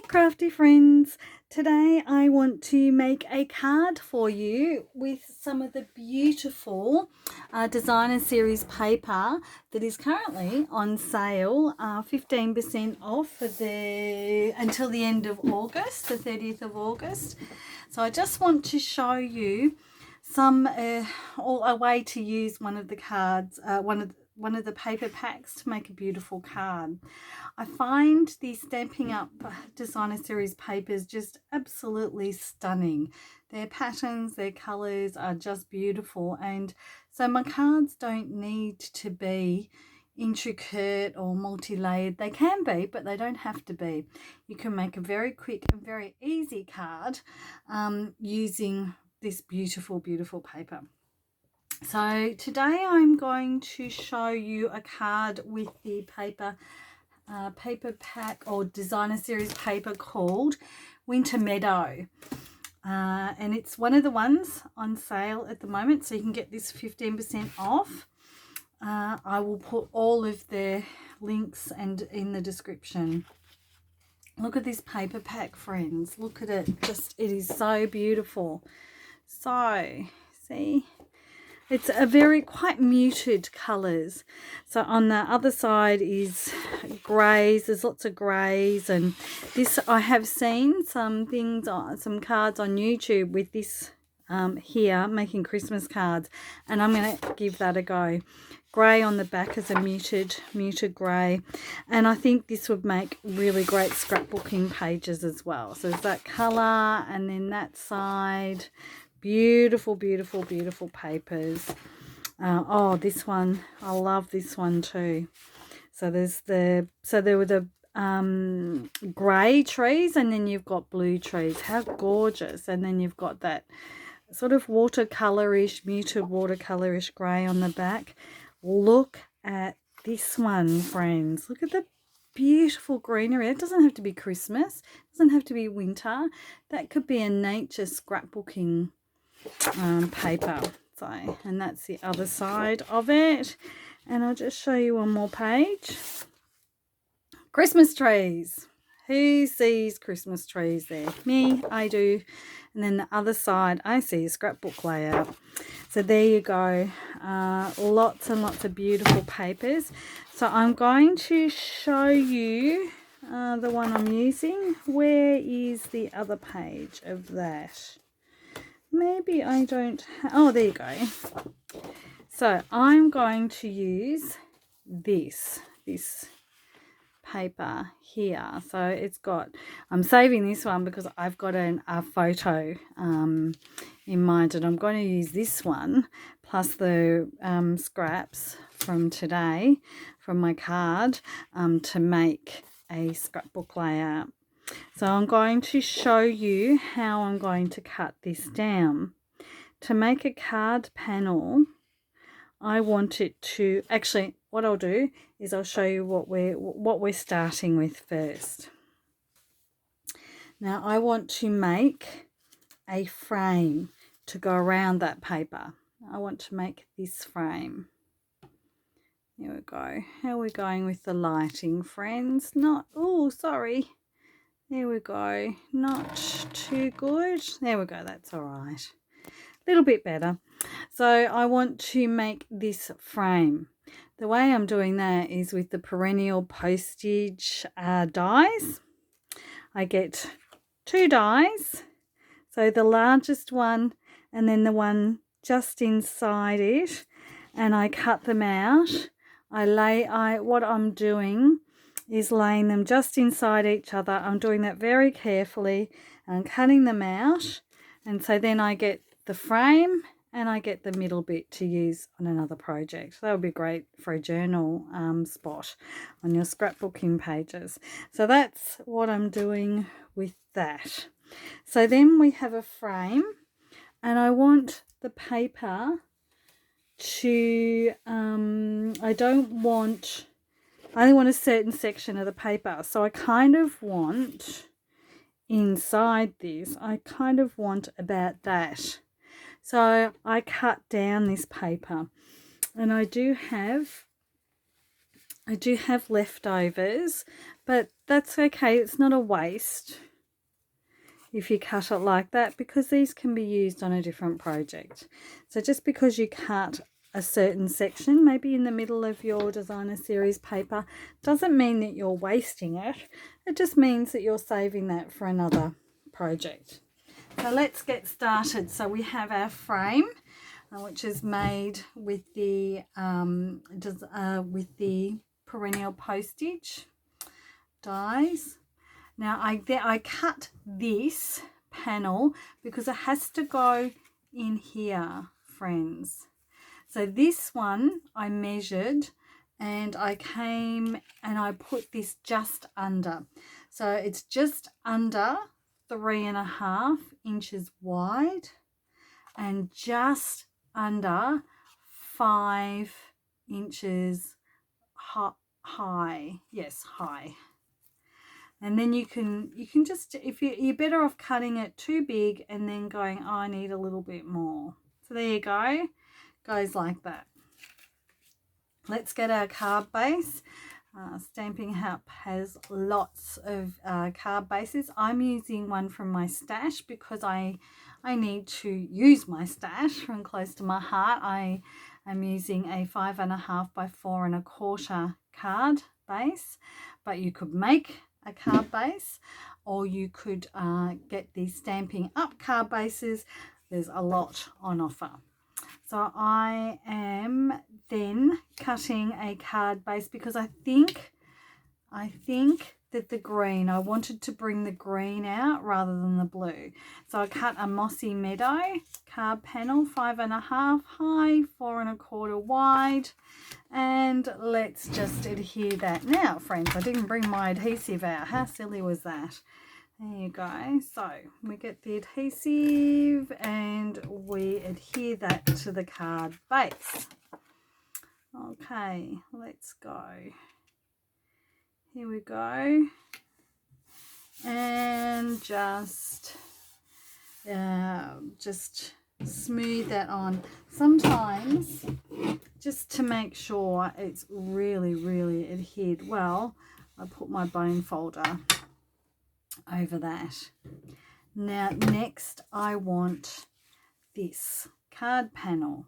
crafty friends, today I want to make a card for you with some of the beautiful designer series paper that is currently on sale, 15% off for until the end of August, the 30th of August. So I just want to show you some a way to use one of the cards, one of the paper packs to make a beautiful card. I find the Stampin' Up designer series papers just absolutely stunning. Their patterns, their colours are just beautiful, and so my cards don't need to be intricate or multi-layered. They can be, but they don't have to be. You can make a very quick and very easy card using this beautiful paper. So today I'm going to show you a card with the paper pack or designer series paper called Winter Meadow, and it's one of the ones on sale at the moment, so you can get this 15% off. I will put all of the links and in the description. Look at this paper pack, friends. Look at it. It is so beautiful. So see, it's a quite muted colours. So on the other side is greys. There's lots of greys, and this, I have seen some cards on YouTube with this here, making Christmas cards, and I'm going to give that a go. Grey on the back is a muted grey, and I think this would make really great scrapbooking pages as well. So there's that colour, and then that side. Beautiful papers. Oh, this one, I love this one too. So there were the grey trees, and then you've got blue trees. How gorgeous. And then you've got that sort of watercolorish, muted watercolorish grey on the back. Look at this one, friends. Look at the beautiful greenery. It doesn't have to be Christmas. It doesn't have to be winter. That could be a nature scrapbooking paper. So, and that's the other side of it, and I'll just show you one more page. Christmas trees. Who sees Christmas trees there? Me, I do. And then the other side, I see a scrapbook layout. So there you go. Lots and lots of beautiful papers. So I'm going to show you the one I'm using. Where is the other page of that? Maybe I don't oh, there you go. So I'm going to use this paper here. So it's got, I'm saving this one because I've got a photo in mind, and I'm going to use this one plus the scraps from today from my card to make a scrapbook layout. So I'm going to show you how I'm going to cut this down. To make a card panel, I want it to, actually what I'll do is I'll show you what we're starting with first. Now I want to make a frame to go around that paper. I want to make this frame. Here we go. How are we going with the lighting, friends? Not, oh, sorry. There we go. Not too good. There we go. That's all right. A little bit better. So I want to make this frame. The way I'm doing that is with the Perennial Postage dies. I get 2 dies. So the largest one and then the one just inside it. And I cut them out. What I'm doing is laying them just inside each other. I'm doing that very carefully and cutting them out, and so then I get the frame and I get the middle bit to use on another project. That would be great for a journal spot on your scrapbooking pages. So that's what I'm doing with that. So then we have a frame, and I want the paper to I only want a certain section of the paper, so I kind of want inside this, I kind of want about that. So I cut down this paper, and I do have I do have leftovers, but that's okay. It's not a waste if you cut it like that, because these can be used on a different project. So just because you cut a certain section, maybe in the middle of your designer series paper, doesn't mean that you're wasting it. It just means that you're saving that for another project. So let's get started. So we have our frame, which is made with the Perennial Postage dies. Now I cut this panel because it has to go in here, friends. So this one I measured, and I came and I put this just under. So it's just under 3.5 inches wide and just under 5 inches high. Yes, high. And then you can just, if you're better off cutting it too big and then going, oh, I need a little bit more. So there you go, goes like that. Let's get our card base. Stampin' Up has lots of card bases. I'm using one from my stash because I need to use my stash from close to my heart. I am using a 5.5 by 4.25 card base, but you could make a card base, or you could get these Stampin' Up card bases. There's a lot on offer. So I am then cutting a card base because I think that the green, I wanted to bring the green out rather than the blue. So I cut a Mossy Meadow card panel, 5.5 high, 4.25 wide, and let's just adhere that. Now, friends, I didn't bring my adhesive out. How silly was that? There you go. So we get the adhesive and we adhere that to the card base. Okay, let's go. Here we go. And just smooth that on. Sometimes, just to make sure it's really adhered well, I put my bone folder over that. Now next I want this card panel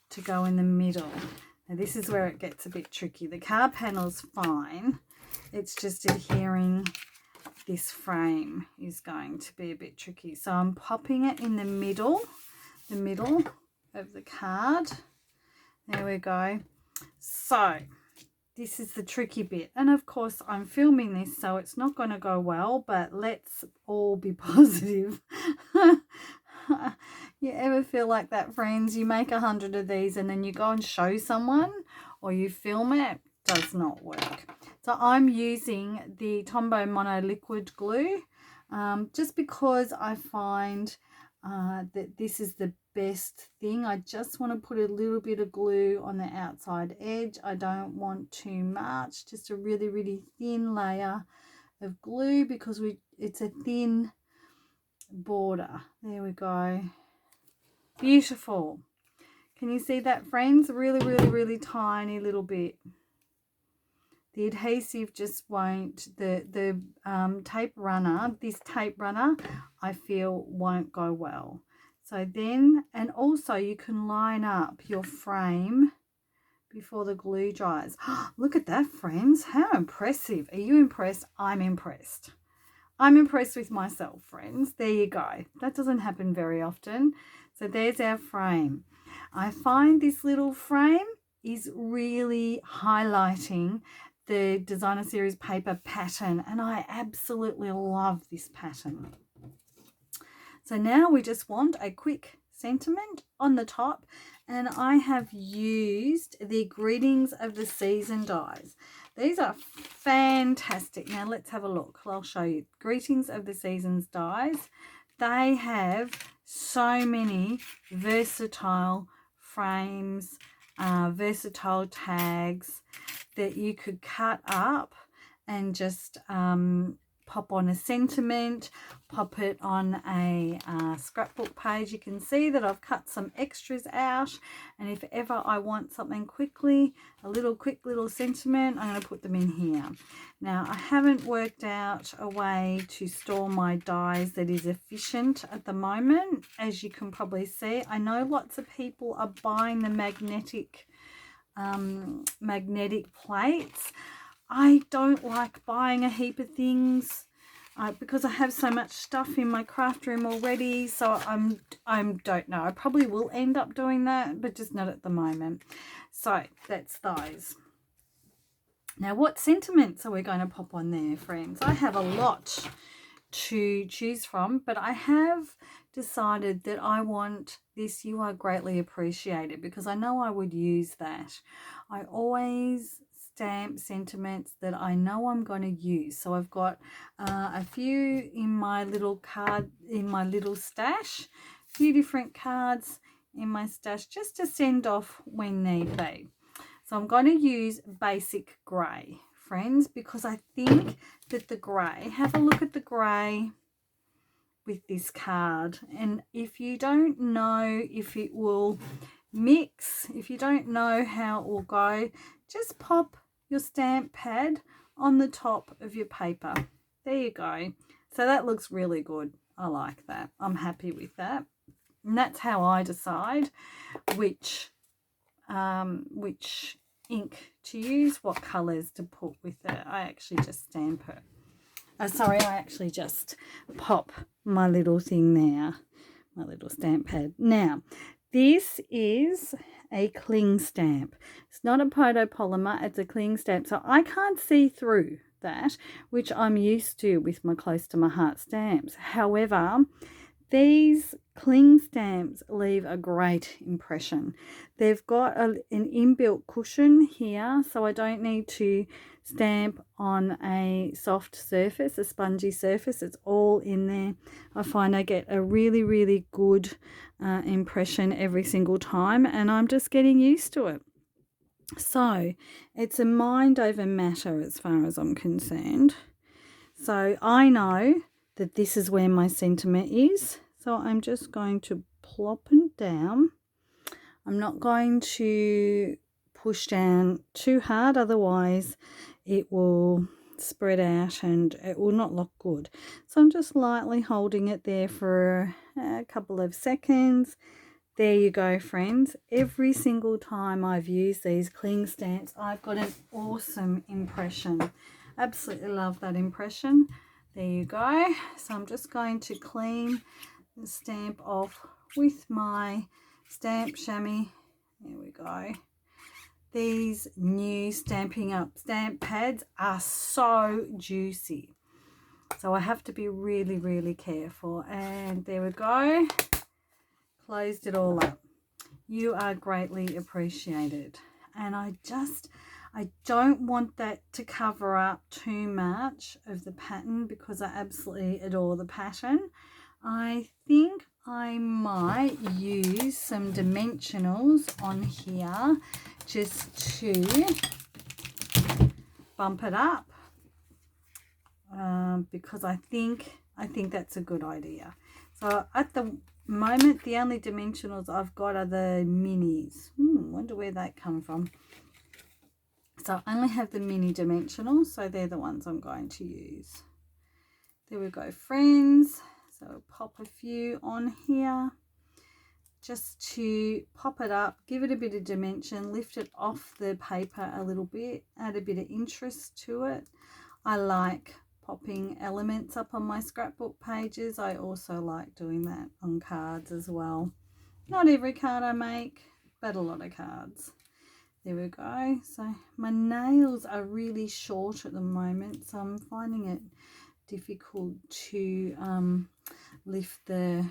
to go in the middle. Now this is where it gets a bit tricky. The card panel's fine, it's just adhering this frame is going to be a bit tricky. So I'm popping it in the middle of the card. There we go. So this is the tricky bit, and of course I'm filming this, so it's not going to go well, but let's all be positive. You ever feel like that, friends? You make 100 of these and then you go and show someone or you film it, does not work. So I'm using the Tombow Mono liquid glue just because I find that this is the best thing. I just want to put a little bit of glue on the outside edge. I don't want too much, just a really thin layer of glue because it's a thin border. There we go. Beautiful. Can you see that, friends? Really tiny little bit. The adhesive just won't, the tape runner, this tape runner, I feel won't go well. So then, and also you can line up your frame before the glue dries. Look at that, friends. How impressive. Are you impressed? I'm impressed. I'm impressed with myself, friends. There you go. That doesn't happen very often. So there's our frame. I find this little frame is really highlighting the designer series paper pattern, and I absolutely love this pattern. So now we just want a quick sentiment on the top, and I have used the Greetings of the Season dies. These are fantastic. Now let's have a look. I'll show you. Greetings of the Seasons dies. They have so many versatile frames, versatile tags that you could cut up and just pop on a sentiment, pop it on a scrapbook page. You can see that I've cut some extras out, and if ever I want something quickly, a quick little sentiment, I'm going to put them in here. Now, I haven't worked out a way to store my dies that is efficient at the moment. As you can probably see, I know lots of people are buying the magnetic plates. I don't like buying a heap of things because I have so much stuff in my craft room already. So I don't know. I probably will end up doing that, but just not at the moment. So that's those. Now, what sentiments are we going to pop on there, friends? I have a lot to choose from, but I have decided that I want this "You Are Greatly Appreciated" because I know I would use that. I always stamp sentiments that I know I'm going to use. So I've got a few in my little stash, a few different cards in my stash just to send off when need be. So I'm going to use basic grey, friends, because I think that the grey, have a look at the grey with this card. And if you don't know if it will mix, if you don't know how it will go, just pop your stamp pad on the top of your paper. There you go. So that looks really good. I like that. I'm happy with that. And that's how I decide which ink to use, what colors to put with it. I actually just stamp it. I actually just pop my little thing there, my little stamp pad. Now, this is a cling stamp. It's not a photopolymer, it's a cling stamp. So I can't see through that, which I'm used to with my Close to My Heart stamps. However, these cling stamps leave a great impression. They've got an inbuilt cushion here, so I don't need to stamp on a soft surface, a spongy surface. It's all in there. I find I get a really, really good impression every single time, and I'm just getting used to it. So it's a mind over matter as far as I'm concerned. So I know that this is where my sentiment is. So I'm just going to plop it down. I'm not going to push down too hard, otherwise it will spread out and it will not look good. So I'm just lightly holding it there for a couple of seconds. There you go, friends. Every single time I've used these cling stamps, I've got an awesome impression. Absolutely love that impression. There you go. So I'm just going to clean the stamp off with my stamp chamois. There we go. These new Stampin' Up stamp pads are so juicy. So I have to be really, really careful. And there we go. Closed it all up. You are greatly appreciated. And I don't want that to cover up too much of the pattern because I absolutely adore the pattern. I think I might use some dimensionals on here just to bump it up because I think that's a good idea. So at the moment, the only dimensionals I've got are the minis. Wonder where that come from. So I only have the mini dimensionals, so they're the ones I'm going to use. There we go, friends. So pop a few on here just to pop it up, give it a bit of dimension, lift it off the paper a little bit, add a bit of interest to it. I like popping elements up on my scrapbook pages. I also like doing that on cards as well. Not every card I make, but a lot of cards. There we go. So my nails are really short at the moment, so I'm finding it difficult to lift the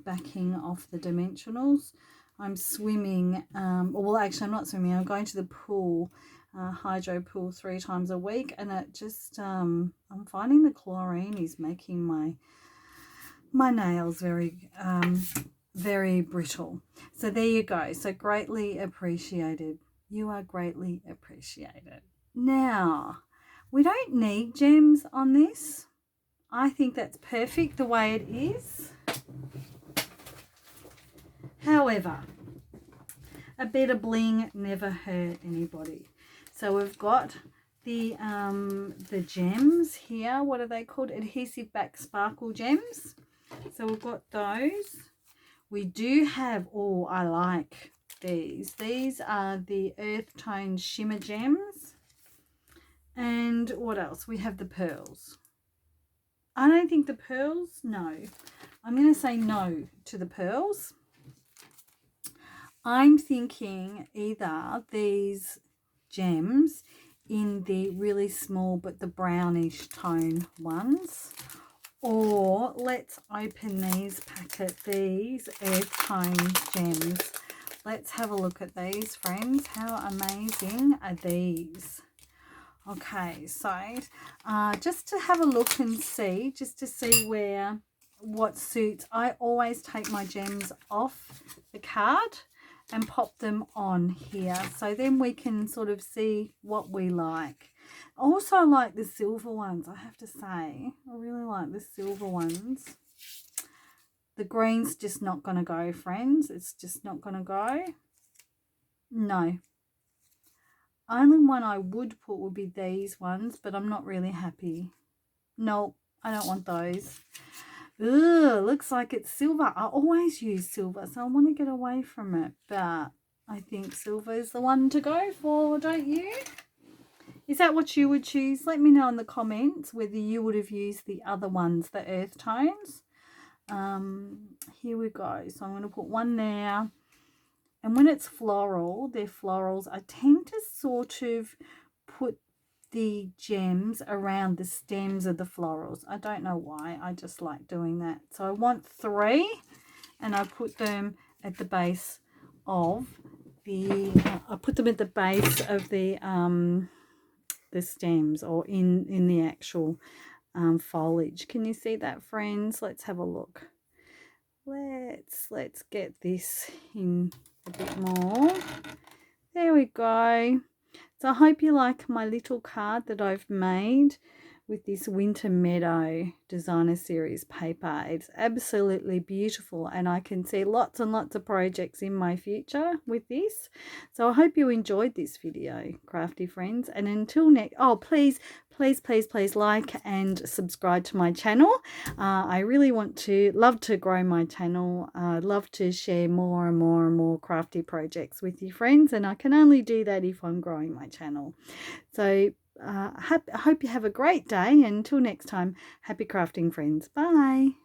backing off the dimensionals. I'm swimming, well actually I'm not swimming, I'm going to the pool, hydro pool 3 times a week, and it just I'm finding the chlorine is making my nails very very brittle. So there you go. So greatly appreciated. You are greatly appreciated. Now we don't need gems on this. I think that's perfect the way it is. However, a bit of bling never hurt anybody. So we've got the gems here. What are they called? Adhesive back sparkle gems. So we've got those. We do have, oh, I like these. These are the earth tone shimmer gems. And what else? We have the pearls. I don't think the pearls, no. I'm going to say no to the pearls. I'm thinking either these gems in the really small but the brownish tone ones, or let's open these packet, these earth tone gems. Let's have a look at these, friends. How amazing are these? Okay, so just to have a look and see, just to see what suits. I always take my gems off the card and pop them on here, so then we can sort of see what we like. Also, I like the silver ones, I have to say. I really like the silver ones. The green's just not going to go, friends. It's just not going to go. No. Only one I would put would be these ones, but I'm not really happy. No, I don't want those. Ugh, looks like it's silver. I always use silver, so I want to get away from it, but I think silver is the one to go for, don't you? Is that what you would choose? Let me know in the comments whether you would have used the other ones, the earth tones. Here we go. So I'm going to put one there. And when it's floral, they're florals, I tend to sort of put the gems around the stems of the florals. I don't know why, I just like doing that. So I want 3, and I put them at the base of the the stems, or in the actual foliage. Can you see that, friends? Let's have a look. Let's get this in a bit more. There we go. So I hope you like my little card that I've made with this Winter Meadow designer series paper. It's absolutely beautiful, and I can see lots and lots of projects in my future with this. So I hope you enjoyed this video, crafty friends, and until next, oh, please like and subscribe to my channel. I really love to grow my channel. I'd love to share more and more crafty projects with you, friends, and I can only do that if I'm growing my channel. So I hope you have a great day, and until next time, happy crafting, friends. Bye.